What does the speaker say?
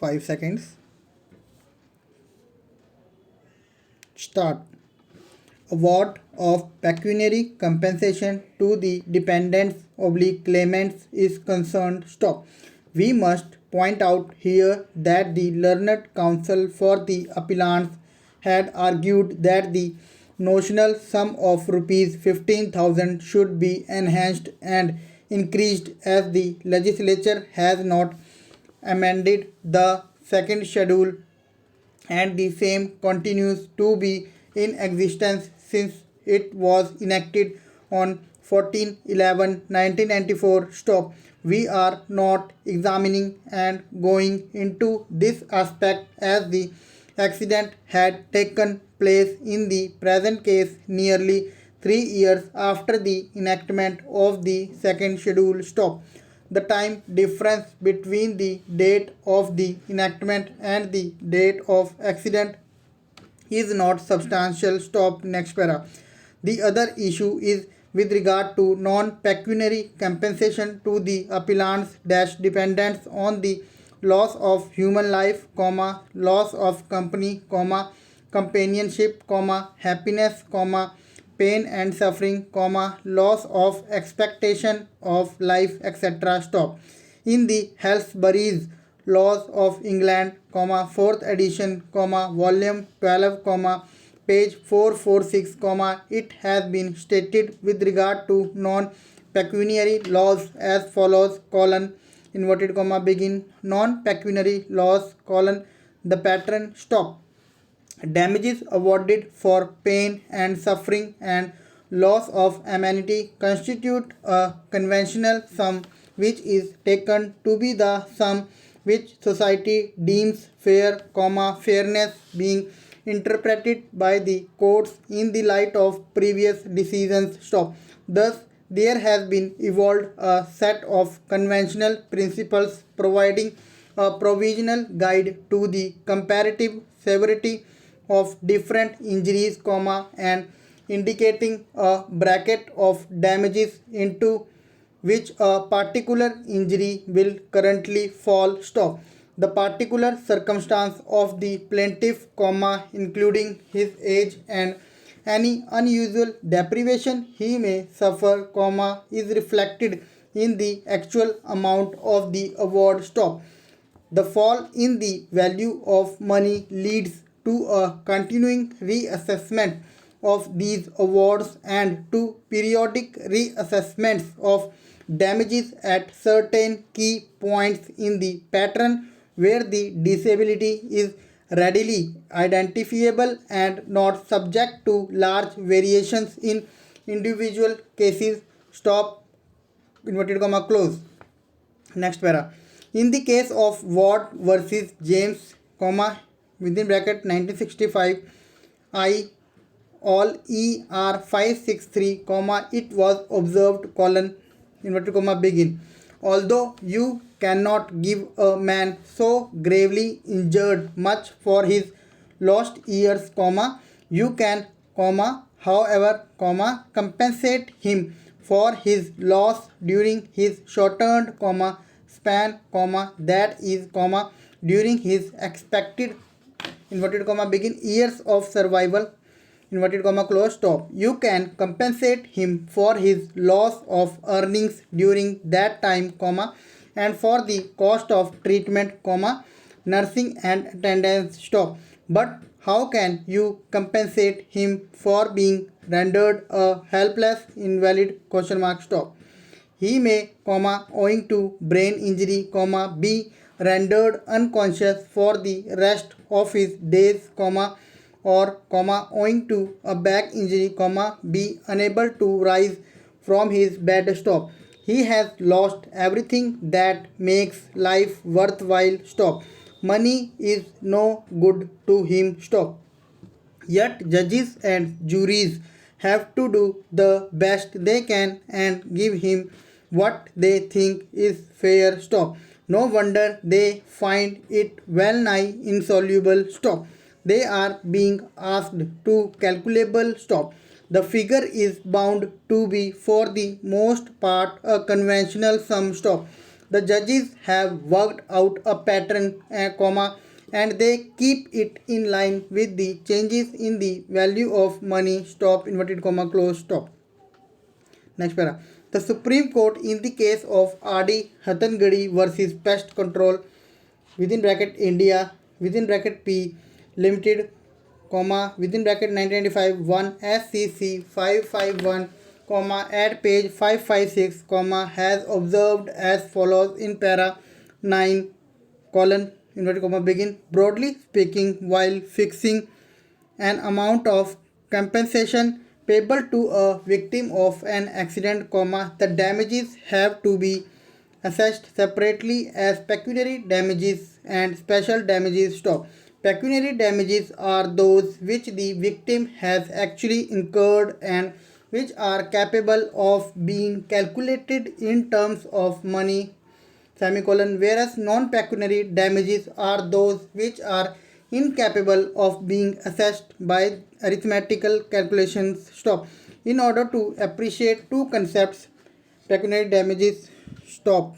5 seconds. Start. Award of pecuniary compensation to the dependents oblique claimants is concerned. Stop. We must point out here that the learned counsel for the appellants had argued that the notional sum of rupees 15,000 should be enhanced and increased as the legislature has not amended the second schedule and the same continues to be in existence since it was enacted on 14/11/1994. Stop. We are not examining and going into this aspect as the accident had taken place in the present case nearly 3 years after the enactment of the second schedule. Stop. The time difference between the date of the enactment and the date of accident is not substantial. Stop. Next para. The other issue is with regard to non-pecuniary compensation to the appellants dash dependents on the loss of human life, comma, loss of company, comma, companionship, comma, happiness, comma, pain and suffering, comma, loss of expectation of life, etc. Stop. In the Halsbury's Laws of England, comma, 4th edition, comma, volume 12, comma, page 446, comma, it has been stated with regard to non-pecuniary laws as follows, colon, inverted comma, begin, non-pecuniary laws, colon, the pattern, stop. Damages awarded for pain and suffering and loss of amenity constitute a conventional sum which is taken to be the sum which society deems fair, comma, fairness being interpreted by the courts in the light of previous decisions. Stop. Thus, there has been evolved a set of conventional principles providing a provisional guide to the comparative severity of different injuries, comma, and indicating a bracket of damages into which a particular injury will currently fall. Stop. The particular circumstance of the plaintiff, comma, including his age and any unusual deprivation he may suffer, comma, is reflected in the actual amount of the award. Stop. The fall in the value of money leads to a continuing reassessment of these awards and to periodic reassessments of damages at certain key points in the pattern where the disability is readily identifiable and not subject to large variations in individual cases. Stop, inverted comma, close. Next para. In the case of Ward versus James, comma, within bracket 1965, I all ER 563, comma, it was observed, colon, inverted comma, begin. Although you cannot give a man so gravely injured much for his lost years, comma, you can, comma, however, comma, compensate him for his loss during his shortened, comma, span, comma, that is, comma, during his expected, inverted comma, begin, years of survival, inverted comma, close. Stop. You can compensate him for his loss of earnings during that time, comma, and for the cost of treatment, comma, nursing and attendance. Stop. But how can you compensate him for being rendered a helpless invalid, question mark, stop. He may, comma, owing to brain injury, comma, be rendered unconscious for the rest of his days, comma, or, comma, owing to a back injury, comma, be unable to rise from his bed. Stop. He has lost everything that makes life worthwhile. Stop. Money is no good to him. Stop. Yet judges and juries have to do the best they can and give him what they think is fair. Stop. No wonder they find it well nigh insoluble. Stop. They are being asked to calculable. Stop. The figure is bound to be for the most part a conventional sum. Stop. The judges have worked out a pattern, comma, and they keep it in line with the changes in the value of money, stop, inverted comma, close, stop. Next para. The Supreme Court in the case of R.D. Hathangadi versus Pest Control within bracket India within bracket P Limited, comma, within bracket 1995 1 SCC 551, comma, at page 556, comma, has observed as follows in para 9 colon inverted comma begin. Broadly speaking, while fixing an amount of compensation payable to a victim of an accident, comma, the damages have to be assessed separately as pecuniary damages and special damages, stop. Pecuniary damages are those which the victim has actually incurred and which are capable of being calculated in terms of money, semicolon, whereas non-pecuniary damages are those which are incapable of being assessed by arithmetical calculations, stop. In order to appreciate two concepts, pecuniary damages, stop.